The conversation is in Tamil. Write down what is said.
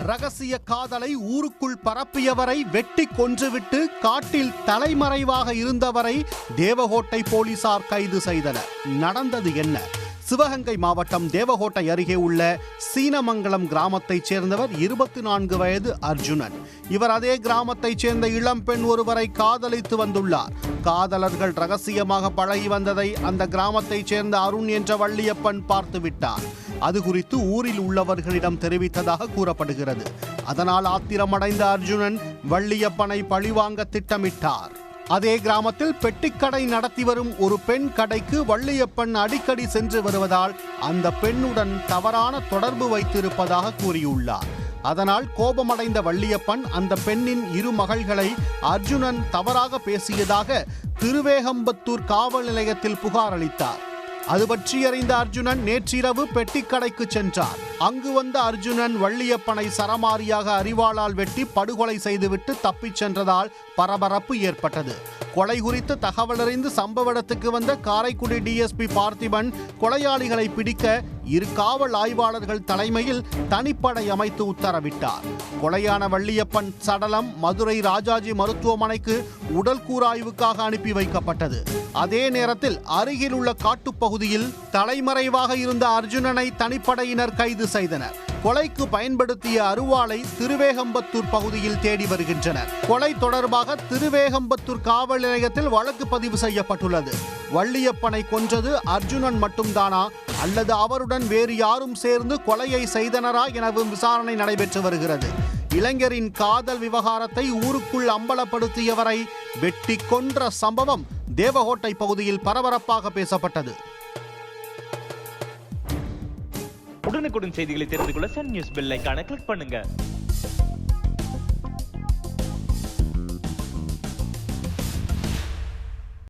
ரகசிய காதலை ஊருக்குள் பரப்பியவரை வெட்டி கொன்றுவிட்டு காட்டில் தலைமறைவாக இருந்தவரை தேவகோட்டை போலீசார் கைது செய்தனர். நடந்தது என்ன? சிவகங்கை மாவட்டம் தேவகோட்டை அருகே உள்ள சீனமங்கலம் கிராமத்தைச் சேர்ந்தவர் 24 வயது அர்ஜுனன். இவர் அதே கிராமத்தைச் சேர்ந்த இளம்பெண் ஒருவரை காதலித்து வந்துள்ளார். காதலர்கள் ரகசியமாக பழகி வந்ததை அந்த கிராமத்தைச் சேர்ந்த அருண் என்ற வள்ளியப்பன் பார்த்துவிட்டார். அது குறித்து ஊரில் உள்ளவர்களிடம் தெரிவித்ததாக கூறப்படுகிறது. அதனால் ஆத்திரமடைந்த அர்ஜுனன் வள்ளியப்பனை பழிவாங்க திட்டமிட்டார். அதே கிராமத்தில் பெட்டிக்கடை நடத்தி வரும் ஒரு பெண் கடைக்கு வள்ளியப்பன் அடிக்கடி சென்று வருவதால் அந்த பெண்ணுடன் தவறான தொடர்பு வைத்திருப்பதாக கூறியுள்ளார். அதனால் கோபமடைந்த வள்ளியப்பன் அந்த பெண்ணின் 2 மகள்களை அர்ஜுனன் தவறாக பேசியதாக திருவேகம்பத்தூர் காவல் நிலையத்தில் புகார் அளித்தார். அது பற்றி அறிந்த அர்ஜுனன் நேற்றிரவு பெட்டிக்கடைக்கு சென்றார். அங்கு வந்த அர்ஜுனன் வள்ளியப்பனை சரமாரியாக அரிவாளால் வெட்டி படுகொலை செய்துவிட்டு தப்பிச் சென்றதால் பரபரப்பு ஏற்பட்டது. கொலை குறித்து தகவல் அறிந்து சம்பவ இடத்துக்கு வந்த காரைக்குடி டிஎஸ்பி பார்த்திபன் கொலையாளிகளை பிடிக்க 2 காவல் ஆய்வாளர்கள் தலைமையில் தனிப்படை அமைத்து உத்தரவிட்டார். கொலையான வள்ளியப்பன் சடலம் மதுரை ராஜாஜி மருத்துவமனைக்கு உடல் கூராய்வுக்காக அனுப்பி வைக்கப்பட்டது. அதே நேரத்தில் அருகில் உள்ள காட்டுப்பகுதியில் தலைமறைவாக இருந்த அர்ஜுனனை தனிப்படையினர் கைது செய்தனர். கொலைக்கு பயன்படுத்திய அருவாளை திருவேகம்பத்தூர் பகுதியில் தேடி வருகின்றனர். கொலை தொடர்பாக திருவேகம்பத்தூர் காவல் நிலையத்தில் வழக்கு பதிவு செய்யப்பட்டுள்ளது. வள்ளியப்பனை கொன்றது அர்ஜுனன் மட்டும்தானா அல்லது அவருடன் வேறு யாரும் சேர்ந்து கொலையை செய்தனரா எனவும் விசாரணை நடைபெற்று வருகிறது. இளைஞரின் காதல் விவகாரத்தை ஊருக்குள் அம்பலப்படுத்தியவரை வெட்டி கொன்ற சம்பவம் தேவகோட்டை பகுதியில் பரபரப்பாக பேசப்பட்டது. உடனுக்குடன் செய்திகளை தெரிந்து கொள்ள சன் நியூஸ் பெல் ஐகானை கிளிக் பண்ணுங்க.